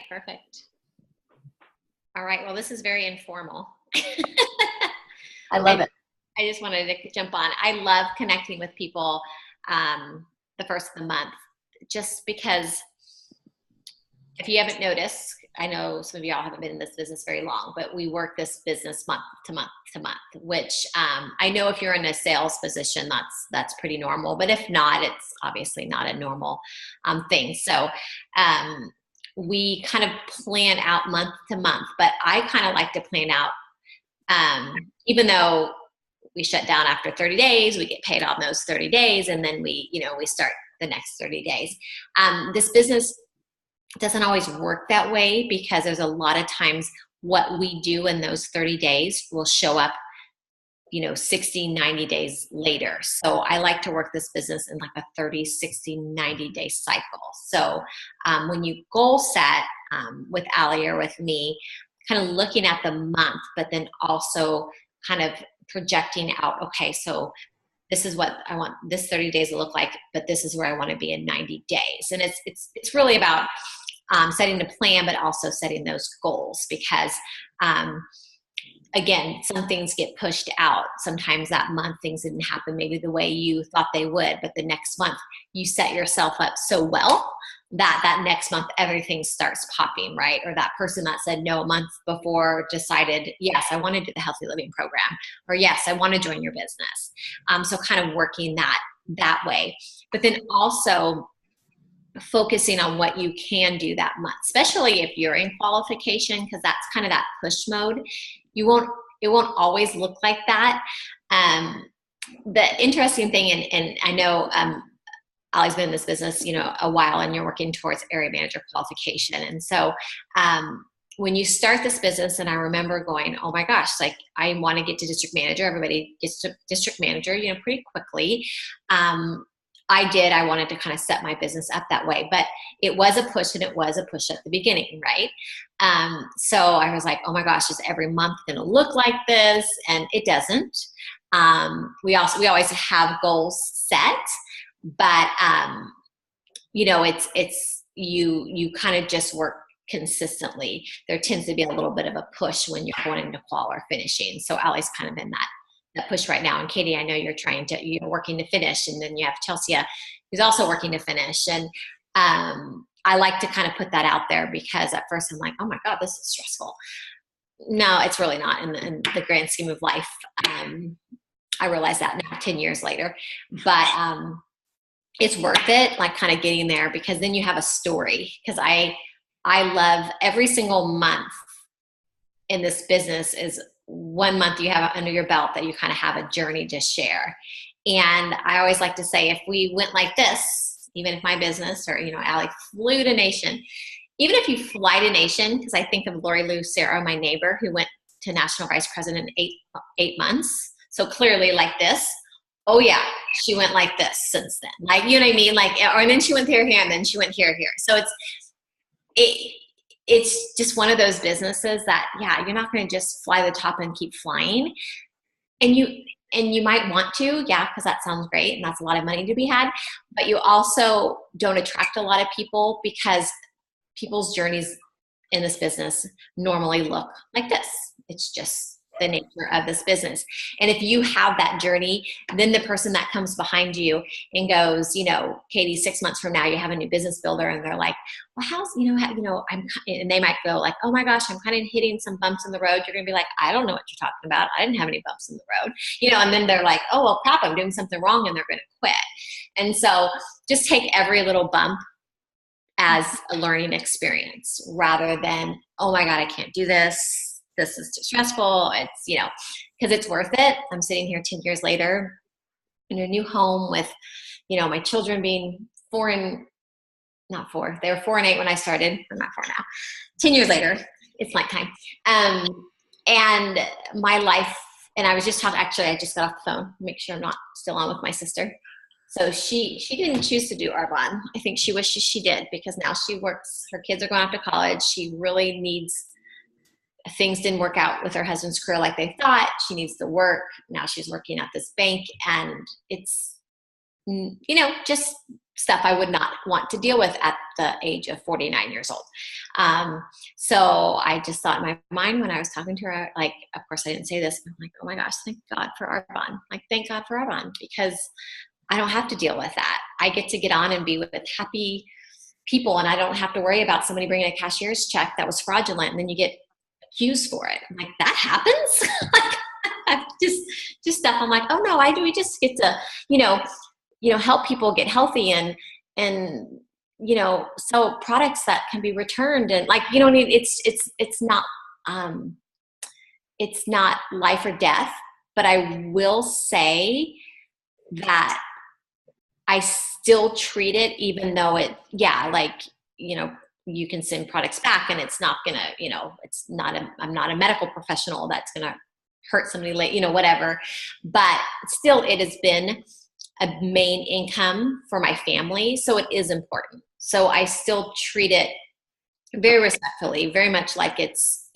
Perfect. All right. Well, this is very informal. I love I, it. I just wanted to jump on. I love connecting with people the first of the month, just because if you haven't noticed, I know some of y'all haven't been in this business very long, but we work this business month to month to month, which I know if you're in a sales position, that's pretty normal. But if not, it's obviously not a normal thing. So we kind of plan out month to month, but I kind of like to plan out, even though we shut down after 30 days, we get paid on those 30 days, and then we start the next 30 days. This business doesn't always work that way because there's a lot of times what we do in those 30 days will show up 60, 90 days later. So I like to work this business in like a 30, 60, 90 day cycle. So when you goal set with Ali or with me, kind of looking at the month, but then also kind of projecting out, okay, so this is what I want this 30 days to look like, but this is where I want to be in 90 days. And it's really about setting the plan, but also setting those goals because again, some things get pushed out. Sometimes that month things didn't happen maybe the way you thought they would, but the next month you set yourself up so well that next month everything starts popping, right? Or that person that said no a month before decided, yes, I want to do the healthy living program, or yes, I want to join your business. So kind of working that way, but then also focusing on what you can do that month, especially if you're in qualification, because that's kind of that push mode. It won't always look like that. The interesting thing, and I know Ali's been in this business, a while, and you're working towards area manager qualification. And so when you start this business, and I remember going, oh my gosh, like I want to get to district manager. Everybody gets to district manager, pretty quickly. I wanted to kind of set my business up that way, but it was a push, and it was a push at the beginning, right? So I was like, oh my gosh, is every month going to look like this? And it doesn't. We always have goals set, but it's you kind of just work consistently. There tends to be a little bit of a push when you're going into qual or finishing. So Ali's kind of in that push right now. And Katie, I know you're working to finish, and then you have Chelsea who's also working to finish. And I like to kind of put that out there because at first I'm like, oh my God, this is stressful. No, it's really not in the grand scheme of life. I realize that now 10 years later, but it's worth it, like kind of getting there, because then you have a story. Because I love every single month in this business is 1 month you have under your belt that you kind of have a journey to share. And I always like to say, if we went like this, even if my business or, Ali flew to nation, even if you fly to nation, because I think of Lori Lucero, my neighbor, who went to national vice president in eight months. So clearly like this. Oh yeah, she went like this since then. Like, you know what I mean? Like, or and then she went here, and then she went here. So it's just one of those businesses that, yeah, you're not going to just fly the top and keep flying. And you might want to, yeah, because that sounds great and that's a lot of money to be had. But you also don't attract a lot of people because people's journeys in this business normally look like this. It's just the nature of this business. And if you have that journey, then the person that comes behind you and goes, Katie, 6 months from now, you have a new business builder, and they're like, well, and they might go like, oh my gosh, I'm kind of hitting some bumps in the road. You're going to be like, I don't know what you're talking about. I didn't have any bumps in the road, and then they're like, oh, well, crap, I'm doing something wrong, and they're going to quit. And so just take every little bump as a learning experience rather than, oh my God, I can't do this. This is too stressful. It's, because it's worth it. I'm sitting here 10 years later in a new home with, my children being not 4. They were 4 and 8 when I started. I'm not 4 now. 10 years later, it's nighttime. And my life, and I was just talking, actually, I just got off the phone, make sure I'm not still on with my sister. So she didn't choose to do Arbonne. I think she wishes she did, because now she works, her kids are going off to college. She really needs, things didn't work out with her husband's career like they thought. She needs to work. Now she's working at this bank, and it's just stuff I would not want to deal with at the age of 49 years old. So I just thought in my mind when I was talking to her, like, of course I didn't say this, but I'm like, oh my gosh, thank God for Arbonne. Like, thank God for Arbonne, because I don't have to deal with that. I get to get on and be with happy people, and I don't have to worry about somebody bringing a cashier's check that was fraudulent and then you get accused for it. I'm like, that happens? Like, just stuff. I'm like, oh no, we just get to, help people get healthy and sell products that can be returned, and like, it's not it's not life or death, but I will say that I still treat it, even though you can send products back and it's not gonna, I'm not a medical professional that's gonna hurt somebody late, whatever. But still, it has been a main income for my family. So it is important. So I still treat it very respectfully, very much like it's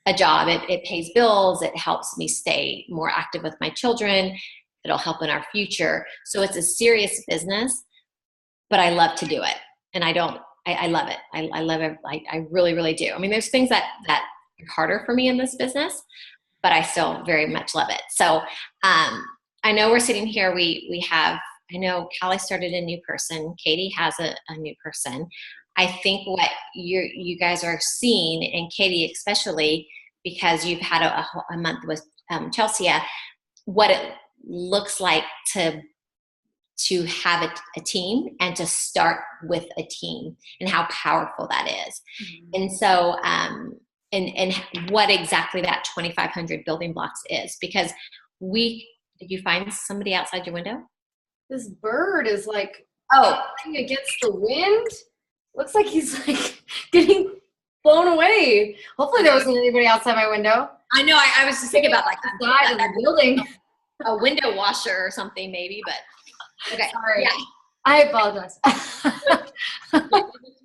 a job. It pays bills. It helps me stay more active with my children. It'll help in our future. So it's a serious business, but I love to do it. And I love it. I love it. I really, really do. I mean, there's things that are harder for me in this business, but I still very much love it. So I know we're sitting here. I know Callie started a new person. Katie has a new person. I think what you guys are seeing, and Katie especially, because you've had a month with Chelsea, what it looks like to have a team and to start with a team, and how powerful that is. Mm-hmm. And so, and what exactly that 2,500 building blocks is, because did you find somebody outside your window? This bird is like, against the wind. Looks like he's like getting blown away. Hopefully there wasn't anybody outside my window. I know. I was just thinking about like the side of the building. A window washer or something maybe, but okay. Sorry. Yeah. I apologize.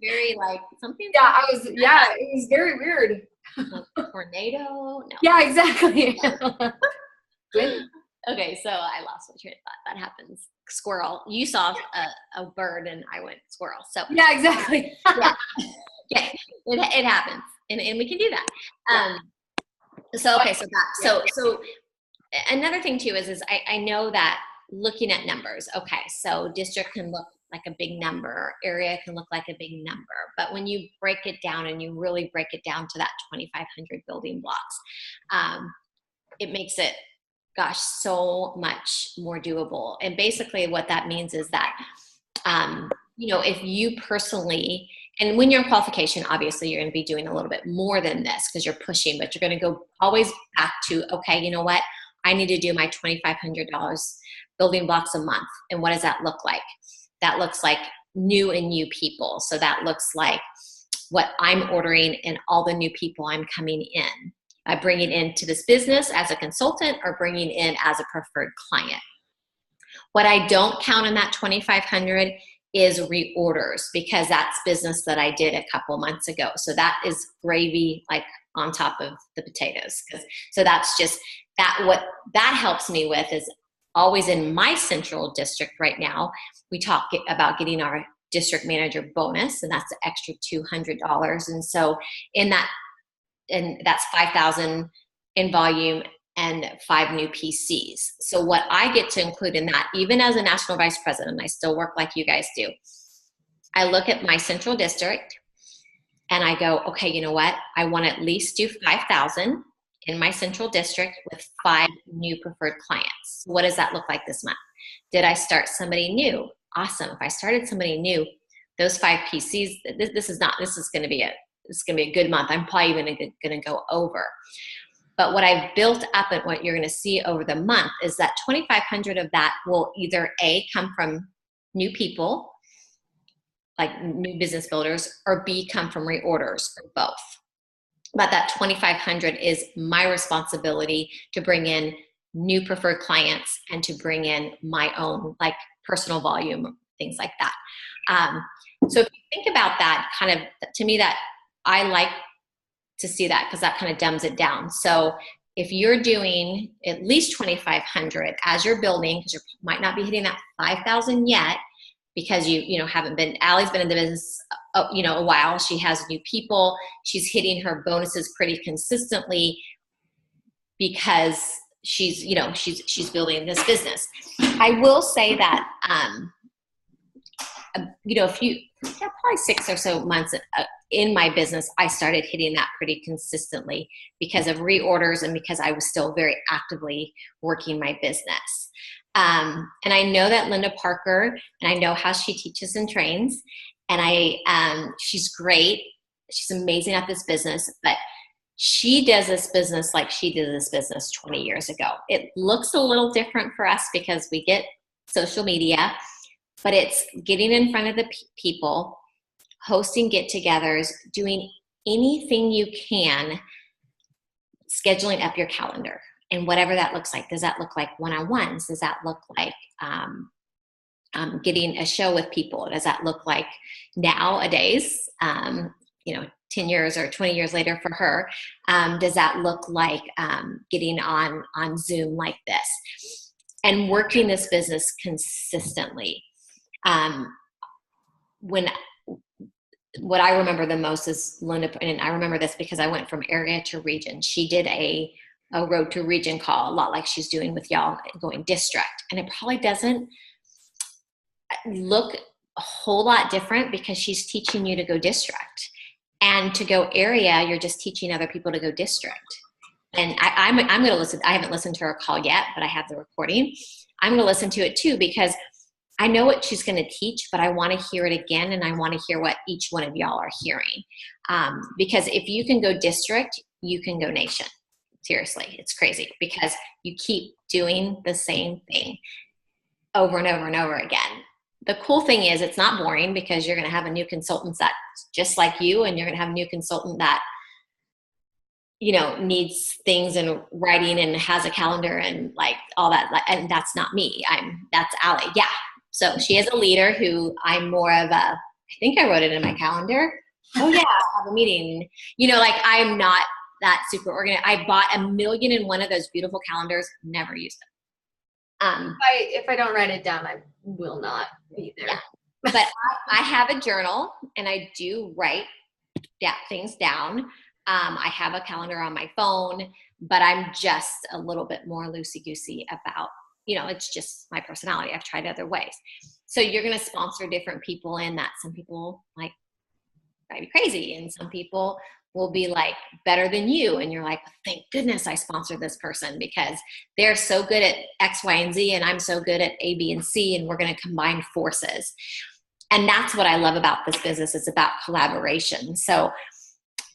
Very like something. Yeah, it was very weird. Like tornado? No. Yeah, exactly. Okay, so I lost my train of thought. That happens. Squirrel. You saw a bird and I went squirrel. So yeah, exactly. Yeah, it happens, and we can do that. So another thing too is I know that looking at numbers. Okay, so district can look like a big number, area can look like a big number, but when you break it down and you really break it down to that 2,500 building blocks, it makes it, so much more doable. And basically what that means is that, if you personally, and when you're in qualification, obviously you're going to be doing a little bit more than this because you're pushing, but you're going to go always back to, okay, you know what? I need to do my $2,500 building blocks a month. And what does that look like? That looks like new people. So that looks like what I'm ordering and all the new people I'm coming in. Bringing into this business as a consultant or bringing in as a preferred client. What I don't count in that 2,500 is reorders, because that's business that I did a couple months ago. So that is gravy, like on top of the potatoes. So that's just that. What that helps me with is always in my central district right now, we talk about getting our district manager bonus, and that's the extra $200. And so and that's 5,000 in volume and 5 new PCs. So what I get to include in that, even as a national vice president, I still work like you guys do. I look at my central district and I go, okay, you know what? I want to at least do 5,000 in my central district with 5 new preferred clients. What does that look like this month? Did I start somebody new? Awesome. If I started somebody new, those 5 PCs, this is going to be a good month. I'm probably even going to go over. But what I've built up and what you're going to see over the month is that 2,500 of that will either A, come from new people, like new business builders, or B, come from reorders, or both. But that 2,500 is my responsibility to bring in new preferred clients and to bring in my own like personal volume, things like that. So if you think about that, kind of, to me, that I like to see that because that kind of dumbs it down. So if you're doing at least 2,500 as you're building, because you might not be hitting that 5,000 yet, because you haven't been, Allie's been in the business, a while. She has new people. She's hitting her bonuses pretty consistently because she's building this business. I will say that, probably 6 or so months in my business, I started hitting that pretty consistently because of reorders and because I was still very actively working my business. And I know that Linda Parker, and I know how she teaches and trains, and she's great. She's amazing at this business, but she does this business like she did this business 20 years ago. It looks a little different for us because we get social media, but it's getting in front of the people, hosting get-togethers, doing anything you can, scheduling up your calendar. And whatever that looks like. Does that look like one-on-ones? Does that look like getting a show with people? Does that look like nowadays, 10 years or 20 years later for her, does that look like getting on Zoom like this? And working this business consistently. What I remember the most is Linda, and I remember this because I went from area to region. She did a road to region call, a lot like she's doing with y'all, going district. And it probably doesn't look a whole lot different because she's teaching you to go district. And to go area, you're just teaching other people to go district. And I'm going to listen. I haven't listened to her call yet, but I have the recording. I'm going to listen to it too because I know what she's going to teach, but I want to hear it again, and I want to hear what each one of y'all are hearing. Because if you can go district, you can go nation. Seriously, it's crazy because you keep doing the same thing over and over and over again. The cool thing is it's not boring because you're going to have a new consultant that's just like you, and you're going to have a new consultant that, needs things in writing and has a calendar and like all that. And that's not me. That's Allie. Yeah. So she is a leader who I'm more of I think I wrote it in my calendar. Oh yeah, I'll have a meeting. I'm not that super organized. I bought 1,000,001 of those beautiful calendars, never used them. If I don't write it down, I will not be there. Yeah. But I have a journal, and I do write things down. I have a calendar on my phone, but I'm just a little bit more loosey-goosey about, it's just my personality. I've tried other ways. So you're going to sponsor different people in that. Some people like drive you crazy, and some people will be like better than you. And you're like, thank goodness I sponsored this person because they're so good at X, Y, and Z, and I'm so good at A, B, and C, and we're going to combine forces. And that's what I love about this business. It's about collaboration. So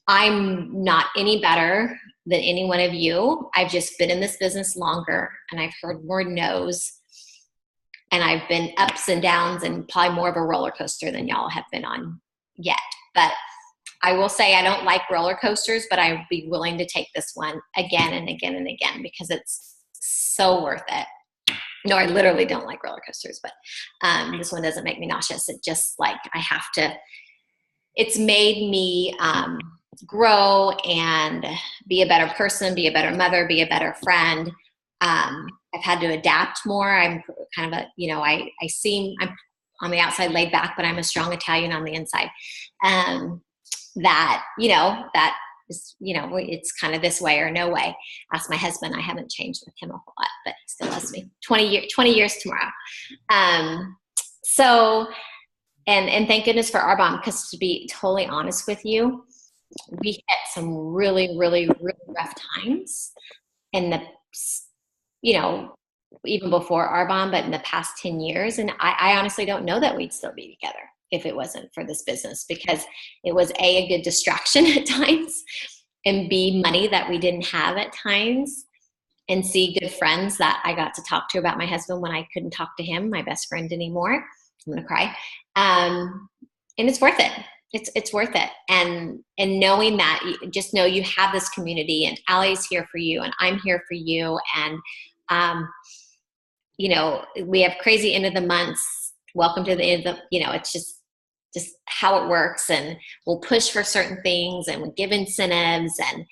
I'm not any better than any one of you. I've just been in this business longer, and I've heard more no's, and I've been ups and downs, and probably more of a roller coaster than y'all have been on yet. But I will say I don't like roller coasters, but I'd be willing to take this one again and again and again because it's so worth it. No, I literally don't like roller coasters, but this one doesn't make me nauseous. It just it's made me grow and be a better person, be a better mother, be a better friend. I've had to adapt more. I'm kind of I'm on the outside laid back, but I'm a strong Italian on the inside. That is, it's kind of this way or no way. Ask my husband. I haven't changed with him a whole lot, but he still loves me. 20 years tomorrow. So, and thank goodness for Arbonne, because to be totally honest with you, we hit some really, really, really rough times in the, even before Arbonne, but in the past 10 years. And I honestly don't know that we'd still be together if it wasn't for this business, because it was a good distraction at times, and B, money that we didn't have at times, and C, good friends that I got to talk to about my husband when I couldn't talk to him, my best friend anymore. I'm going to cry. And it's worth it. It's worth it. And knowing that, just know you have this community, and Allie's here for you, and I'm here for you. And, we have crazy end of the months. Welcome to the end of the, it's just how it works. And we'll push for certain things, and we'll give incentives. And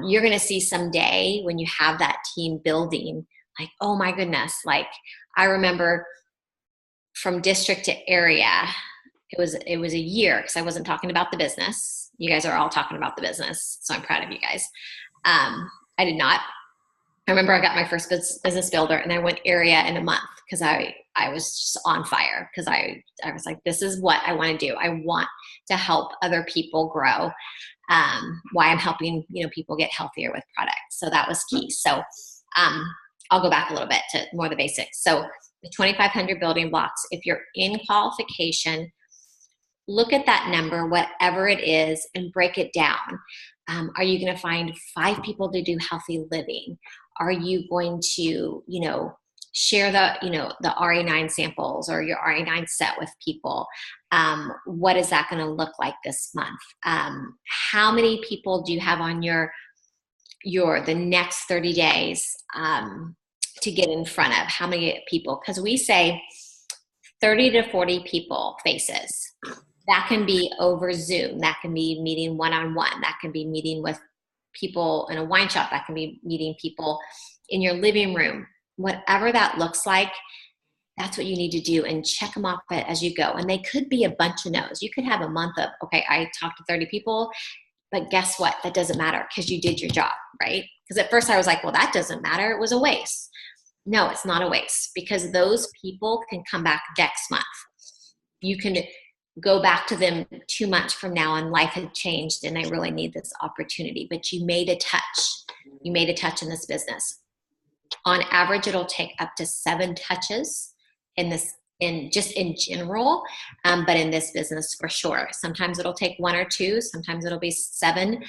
You're going to see someday when you have that team building, like, oh my goodness, like I remember from district to area, it was a year, because I wasn't talking about the business. You guys are all talking about the business, so I'm proud of you guys. I did not. I remember I got my first business builder, and I went area in a month because I was just on fire, because I was like, this is what I want to do. I want to help other people grow. Why I'm helping, people get healthier with products. So that was key. So I'll go back a little bit to more of the basics. So the 2,500 building blocks, if you're in qualification, look at that number, whatever it is, and break it down. Are you going to find 5 people to do healthy living? Are you going to, share the RA9 samples or your RA9 set with people? What is that going to look like this month? How many people do you have on the next 30 days to get in front of? How many people? Because we say 30 to 40 people faces. That can be over Zoom. That can be meeting one-on-one. That can be meeting with people in a wine shop. That can be meeting people in your living room. Whatever that looks like, that's what you need to do, and check them off as you go. And they could be a bunch of no's. You could have a month of, okay, I talked to 30 people, but guess what? That doesn't matter, because you did your job, right? Because at first I was like, well, that doesn't matter. It was a waste. No, it's not a waste, because those people can come back next month. You can go back to them 2 months from now, and life had changed and they really need this opportunity, but you made a touch. You made a touch in this business. On average, it'll take up to 7 touches in general, but in this business for sure. Sometimes it'll take 1 or 2, sometimes it'll be 7.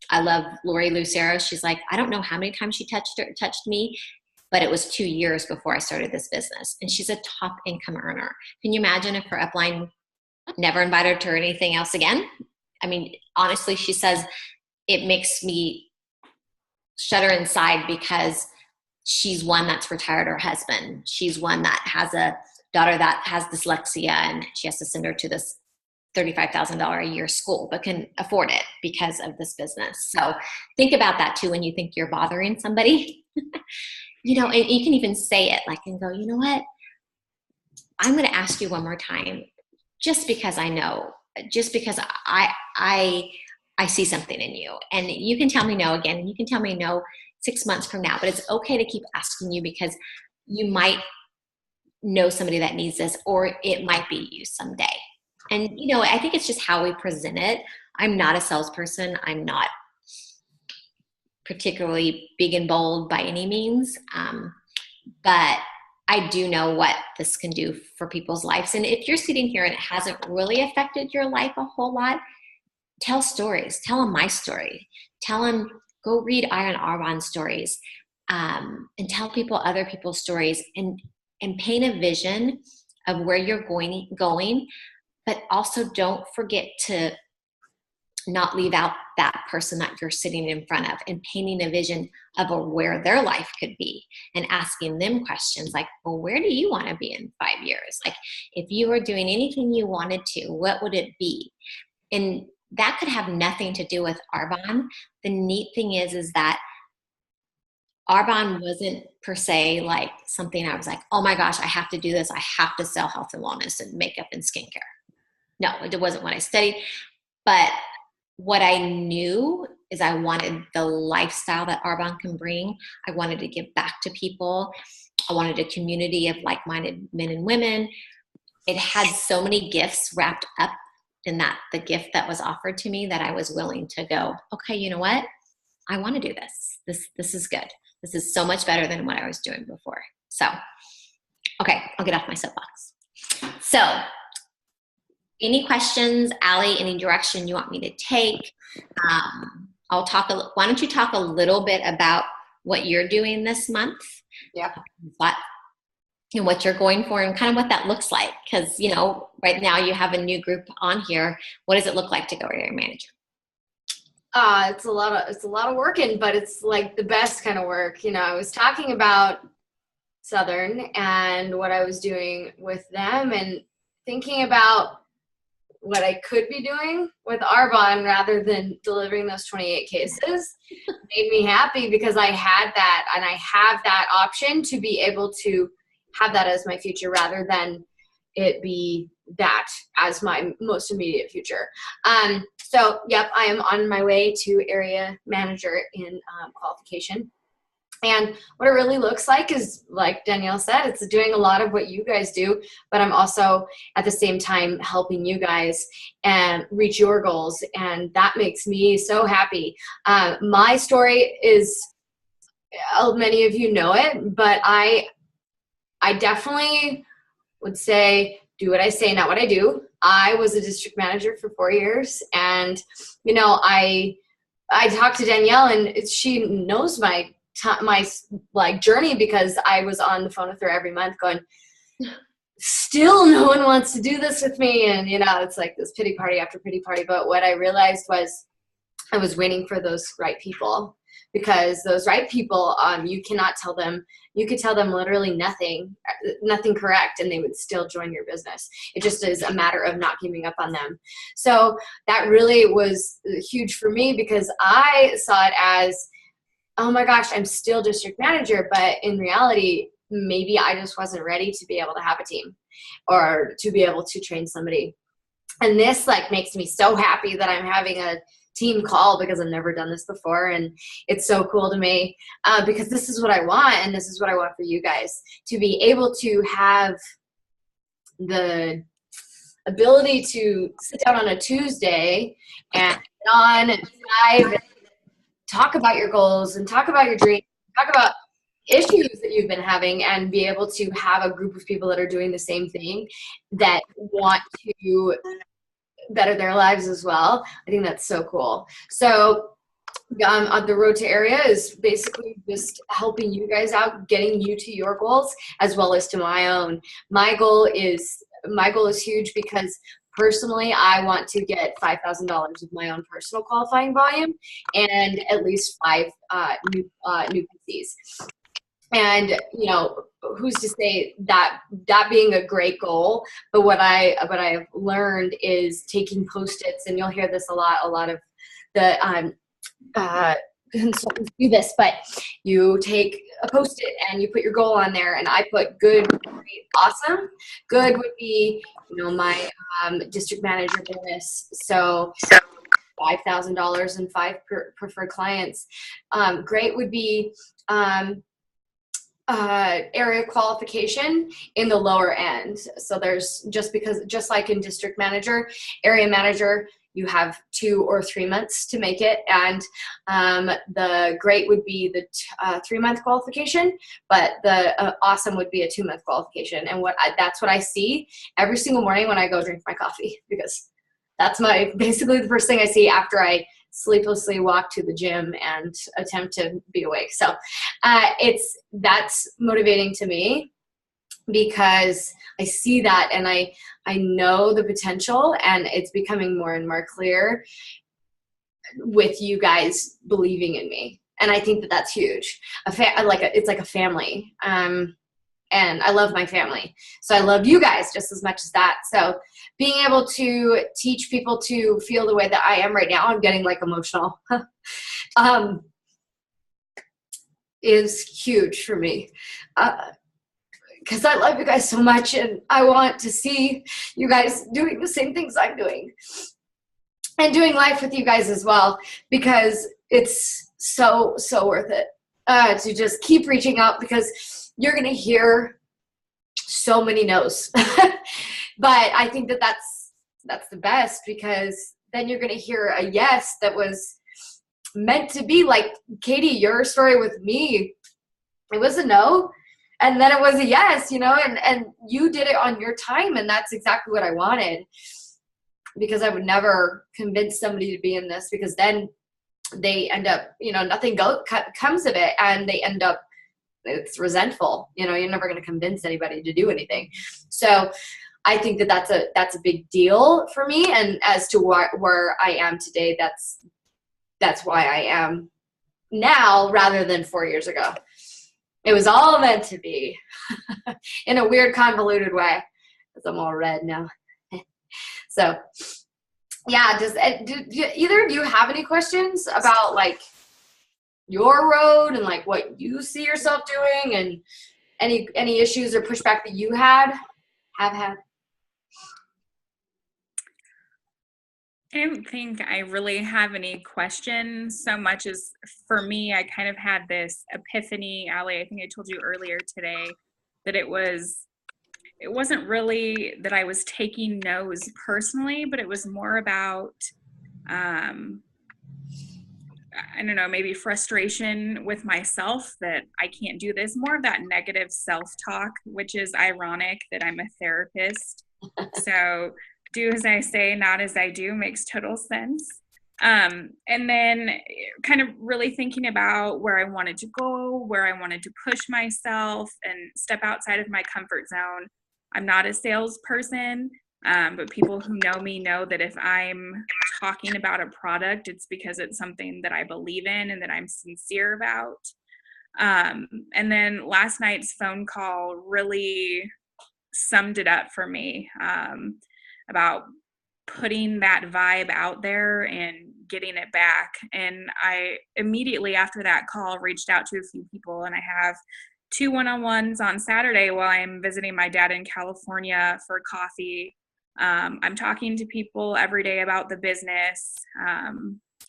I love Lori Lucero. She's like, I don't know how many times she touched me, but it was 2 years before I started this business. And she's a top income earner. Can you imagine if her upline never invited her to anything else again? I mean, honestly, she says it makes me shudder inside, because she's one that's retired her husband. She's one that has a daughter that has dyslexia, and she has to send her to this $35,000 a year school, but can afford it because of this business. So think about that too when you think you're bothering somebody. And you can even say it and go, you know what? I'm going to ask you one more time, just because I know, just because I see something in you. And you can tell me no again, and you can tell me no 6 months from now, but it's okay to keep asking you, because you might know somebody that needs this, or it might be you someday. And, I think it's just how we present it. I'm not a salesperson. I'm not particularly big and bold by any means. But I do know what this can do for people's lives. And if you're sitting here and it hasn't really affected your life a whole lot, tell stories. Tell them my story. Tell them, go read Iron Arbonne stories, and tell people other people's stories, and paint a vision of where you're going, but also don't forget to not leave out that person that you're sitting in front of, and painting a vision of where their life could be, and asking them questions like, well, where do you want to be in 5 years? Like, if you were doing anything you wanted to, what would it be? And that could have nothing to do with Arbonne. The neat thing is that Arbonne wasn't per se like something I was like, oh my gosh, I have to do this. I have to sell health and wellness and makeup and skincare. No, it wasn't what I studied. But what I knew is I wanted the lifestyle that Arbonne can bring. I wanted to give back to people. I wanted a community of like-minded men and women. It had so many gifts wrapped up in that, the gift that was offered to me, that I was willing to go, okay, you know what? I want to do this. This is good. This is so much better than what I was doing before. So, okay, I'll get off my soapbox. So, any questions, Allie, any direction you want me to take? Why don't you talk a little bit about what you're doing this month? Yeah. And what you're going for, and kind of what that looks like. Because, right now you have a new group on here. What does it look like to go to your manager? It's a lot of working, but it's like the best kind of work. I was talking about Southern and what I was doing with them, and thinking about what I could be doing with Arbonne rather than delivering those 28 cases made me happy, because I had that, and I have that option to be able to have that as my future rather than it be that as my most immediate future. So yep, I am on my way to area manager in qualification. And what it really looks like is, like Danielle said, it's doing a lot of what you guys do, but I'm also at the same time helping you guys and reach your goals. And that makes me so happy. My story is, many of you know it, but I definitely would say, do what I say, not what I do. I was a district manager for 4 years, and I talked to Danielle, and she knows my like journey, because I was on the phone with her every month going, still no one wants to do this with me, and it's like this pity party after pity party. But what I realized was I was waiting for those right people, because those right people, you cannot tell them, you could tell them literally nothing correct, and they would still join your business. It just is a matter of not giving up on them. So that really was huge for me, because I saw it as, oh my gosh, I'm still district manager, but in reality, maybe I just wasn't ready to be able to have a team or to be able to train somebody. And this makes me so happy that I'm having a team call, because I've never done this before, and it's so cool to me, because this is what I want, and this is what I want for you guys, to be able to have the ability to sit down on a Tuesday and on and dive and talk about your goals and talk about your dreams, talk about issues that you've been having, and be able to have a group of people that are doing the same thing, that want to better their lives as well. I think that's so cool. So on the road to area is basically just helping you guys out, getting you to your goals as well as to my own. My goal is huge, because personally, I want to get $5,000 of my own personal qualifying volume, and at least 5 new PCs. And who's to say that being a great goal? But what I've learned is taking Post-its, and you'll hear this a lot. A lot of the consultants do this, but you take a Post-it and you put your goal on there, and I put good, great, awesome. Good would be my district manager bonus, so $5,000 and 5 preferred clients. Great would be area qualification in the lower end. So there's just like in district manager, area manager, you have 2 or 3 months to make it, and the great would be the 3-month qualification, but the awesome would be a 2-month qualification. And that's what I see every single morning when I go drink my coffee, because that's basically the first thing I see after I sleeplessly walk to the gym and attempt to be awake. So that's motivating to me, because I see that, and I know the potential, and it's becoming more and more clear with you guys believing in me. And I think that that's huge. It's like a family. And I love my family. So I love you guys just as much as that. So being able to teach people to feel the way that I am right now, I'm getting emotional, is huge for me. Because I love you guys so much, and I want to see you guys doing the same things I'm doing, and doing life with you guys as well, because it's so worth it to just keep reaching out, because you're going to hear so many no's. But I think that that's the best, because then you're going to hear a yes that was meant to be. Like, Katie, your story with me, it was a no, and then it was a yes, and you did it on your time, and that's exactly what I wanted, because I would never convince somebody to be in this, because then they end up, nothing comes of it, and they end up, it's resentful. You're never going to convince anybody to do anything. So I think that that's a big deal for me, and as to where I am today, that's why I am now rather than 4 years ago. It was all meant to be in a weird, convoluted way, because I'm all red now. So yeah, do either of you have any questions about like your road and like what you see yourself doing, and any issues or pushback that you have had? I don't think I really have any questions so much as for me, I kind of had this epiphany, Allie, I think I told you earlier today, that it wasn't really that I was taking no's personally, but it was more about, I don't know, maybe frustration with myself that I can't do this, more of that negative self-talk, which is ironic that I'm a therapist. So do as I say, not as I do makes total sense. And then kind of really thinking about where I wanted to go, where I wanted to push myself and step outside of my comfort zone. I'm not a salesperson, but people who know me know that if I'm talking about a product, it's because it's something that I believe in and that I'm sincere about. And then last night's phone call really summed it up for me, about putting that vibe out there and getting it back. And I immediately after that call reached out to a few people, and I have 2 one-on-ones on Saturday while I'm visiting my dad in California for coffee. I'm talking to people every day about the business. I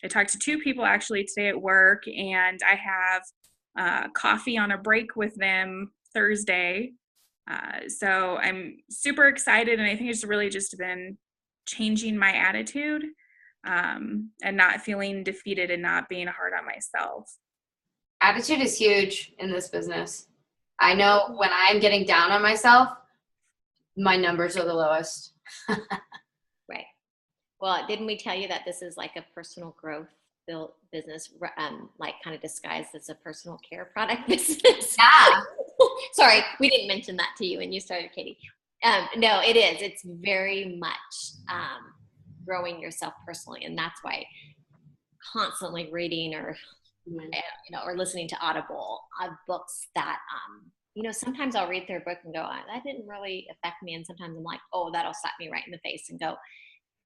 talked to 2 people actually today at work, and I have coffee on a break with them Thursday. So I'm super excited, and I think it's really just been changing my attitude, and not feeling defeated and not being hard on myself. Attitude is huge in this business. I know when I'm getting down on myself, my numbers are the lowest. Right. Well, didn't we tell you that this is like a personal growth business, like kind of disguised as a personal care product business? Yeah. Sorry, we didn't mention that to you when you started, Katie. No, it is. It's very much growing yourself personally, and that's why constantly reading or or listening to Audible books that sometimes I'll read through a book and go, that didn't really affect me, and sometimes I'm like, oh, that'll slap me right in the face and go,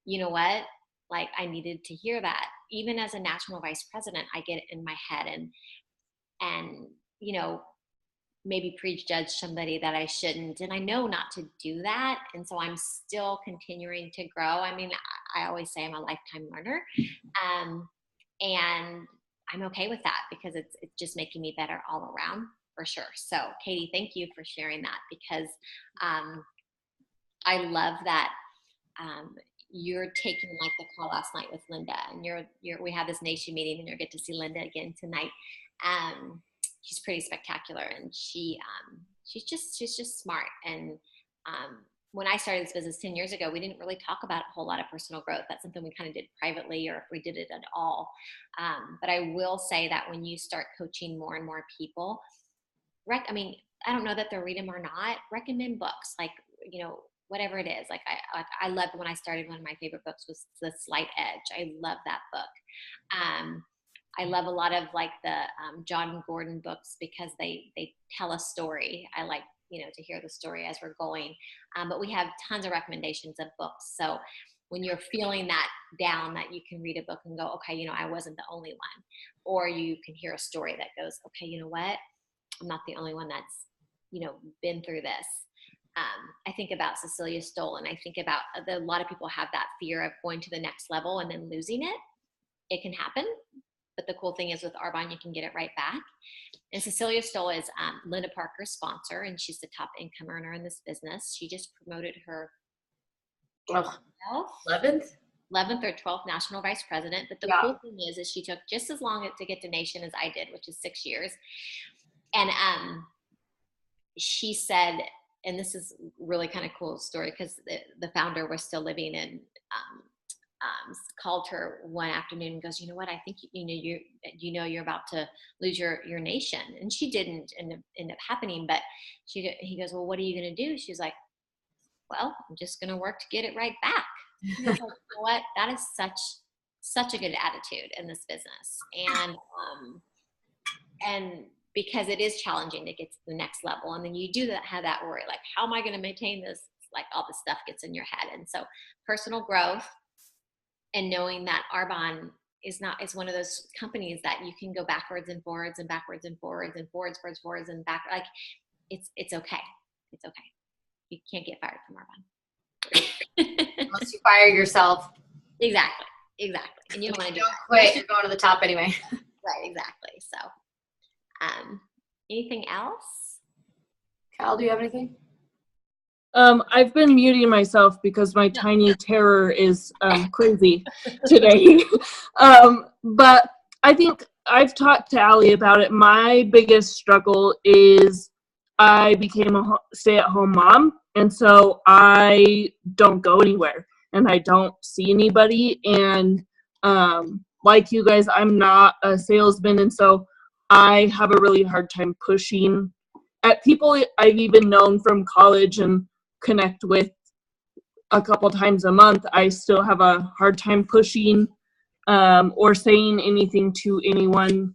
you know what? Like I needed to hear that. Even as a national vice president, I get it in my head and maybe prejudge somebody that I shouldn't. And I know not to do that. And so I'm still continuing to grow. I mean, I always say I'm a lifetime learner. And I'm okay with that because it's just making me better all around for sure. So Katie, thank you for sharing that, because I love that you're taking like the call last night with Linda, and we have this nation meeting, and you'll get to see Linda again tonight. She's pretty spectacular, and she's just smart. And when I started this business 10 years ago, we didn't really talk about a whole lot of personal growth. That's something we kind of did privately, or if we did it at all. But I will say that when you start coaching more and more people, I don't know that they'll read them or not. Recommend books, like, whatever it is. Like I loved when I started, one of my favorite books was The Slight Edge. I love that book. I love a lot of like the John Gordon books because they tell a story. I like, to hear the story as we're going. But we have tons of recommendations of books. So when you're feeling that down, that you can read a book and go, okay, I wasn't the only one. Or you can hear a story that goes, okay, you know what? I'm not the only one that's, been through this. I think about Cecilia Stoll, and I think about a lot of people have that fear of going to the next level and then losing it. It can happen. But the cool thing is with Arbonne, you can get it right back. And Cecilia Stoll is Linda Parker's sponsor, and she's the top income earner in this business. She just promoted her 11th or 12th national vice president. But the cool thing is she took just as long to get to nation as I did, which is 6 years. And she said, and this is really kind of cool story, because the founder was still living, and called her one afternoon and goes, you know what, I think you're about to lose your nation. And she didn't end up happening, but he goes, well, what are you going to do? She's like, well, I'm just going to work to get it right back. Like, you know what, that is such a good attitude in this business. And because it is challenging to get to the next level, and then you do have that worry, like, how am I going to maintain this like all this stuff gets in your head. And so personal growth and knowing that Arbonne is one of those companies that you can go backwards and forwards and backwards and forwards and forwards and back. Like it's okay. It's okay. You can't get fired from Arbonne. Unless you fire yourself. Exactly. And you don't want to do that. Quit, you're going to the top anyway. Right, exactly. So, anything else? Cal, do you have anything? I've been muting myself because my tiny terror is crazy today. But I think I've talked to Allie about it. My biggest struggle is I became a stay-at-home mom, and so I don't go anywhere, and I don't see anybody. And like you guys, I'm not a salesman, and so I have a really hard time pushing at people I've even known from college and connect with a couple times a month. I still have a hard time pushing or saying anything to anyone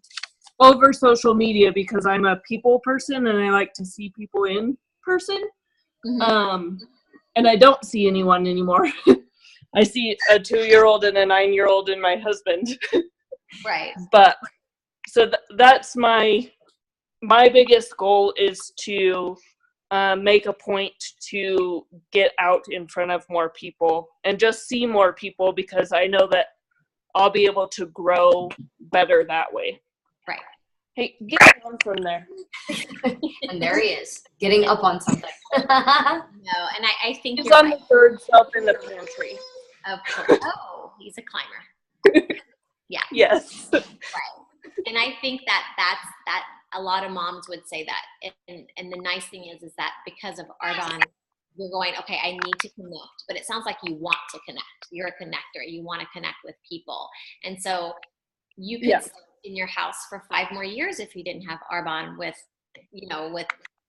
over social media because I'm a people person and I like to see people in person. Mm-hmm. And I don't see anyone anymore. I see a 2-year-old and a 9-year-old and my husband. Right. But so that's my biggest goal is to make a point to get out in front of more people and just see more people, because I know that I'll be able to grow better that way. Right. Hey, get down from there. And there he is, getting up on something. No, and I think He's you're on right. the third shelf in the pantry. Of course. Oh, he's a climber. Yeah. Yes. Right. And I think that a lot of moms would say that. And the nice thing is that because of Arbonne, you're going, okay, I need to connect. But it sounds like you want to connect. You're a connector. You want to connect with people. And so you could stay in your house for 5 more years if you didn't have Arbonne with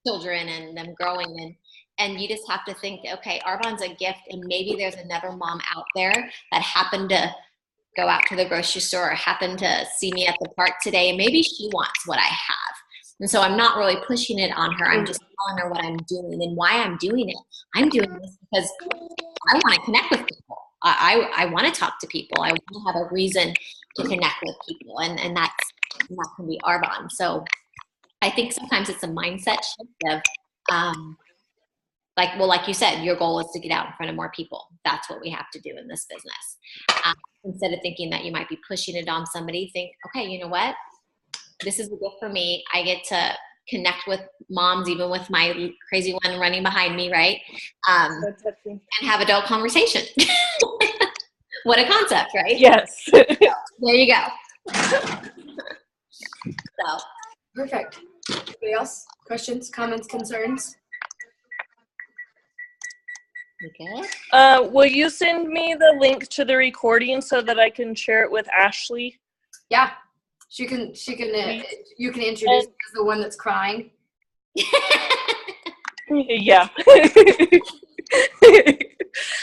children and them growing. And you just have to think, okay, Arbonne's a gift, and maybe there's another mom out there that happened to go out to the grocery store or happened to see me at the park today, and maybe she wants what I have. And so I'm not really pushing it on her. I'm just telling her what I'm doing and why I'm doing it. I'm doing this because I want to connect with people. I want to talk to people. I want to have a reason to connect with people, and that can be Arbonne. So I think sometimes it's a mindset shift of like you said, your goal is to get out in front of more people. That's what we have to do in this business. Instead of thinking that you might be pushing it on somebody, think, okay, you know what? This is a gift for me. I get to connect with moms, even with my crazy one running behind me, right? And have adult conversation. What a concept, right? Yes. There you go. So Perfect. Anybody else? Questions, comments, concerns? you good? Will you send me the link to the recording so that I can share it with Ashley? Yeah. You can introduce me as the one that's crying. Yeah.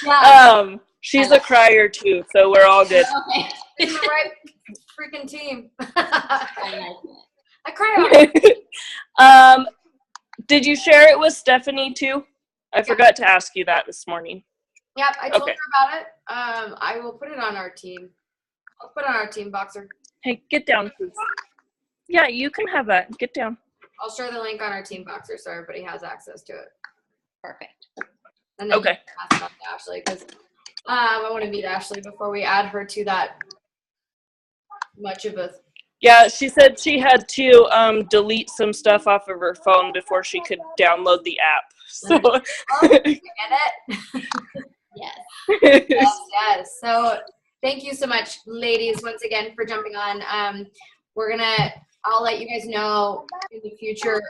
Yeah. She's a crier too, so we're all good. Okay. In the right freaking team. I like it. I cry out. Did you share it with Stephanie too? I forgot to ask you that this morning. Yep, I told Okay. her about it. I will put it on our team. I'll put it on our team, Boxer. Hey, get down, please. Yeah, you can have that. Get down. I'll share the link on our team, Boxer, so everybody has access to it. Perfect. And then Okay. you can pass it on to Ashley, because I want to meet Ashley before we add her to that much of a. Yeah, she said she had to delete some stuff off of her phone before she could download the app. So. Get it? Yes. Yes. So thank you so much, ladies, once again for jumping on. I'll let you guys know in the future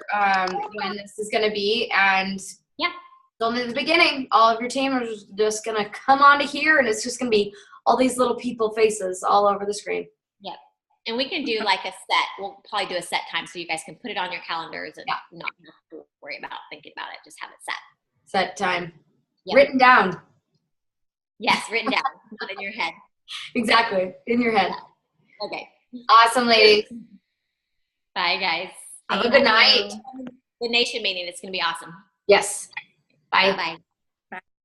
when this is gonna be, and Yeah. it's only the beginning. All of your team are just gonna come on to here, and it's just gonna be all these little people faces all over the screen. Yep. And we can do like a set. We'll probably do a set time so you guys can put it on your calendars and not have to worry about thinking about it. Just have it set. Set time. Yep. Written down. Yes, written down, not in your head. Exactly. In your head. Okay. Awesome, ladies. Bye, guys. Have a good night. The nation meeting. It's going to be awesome. Yes. Bye. Bye. Bye.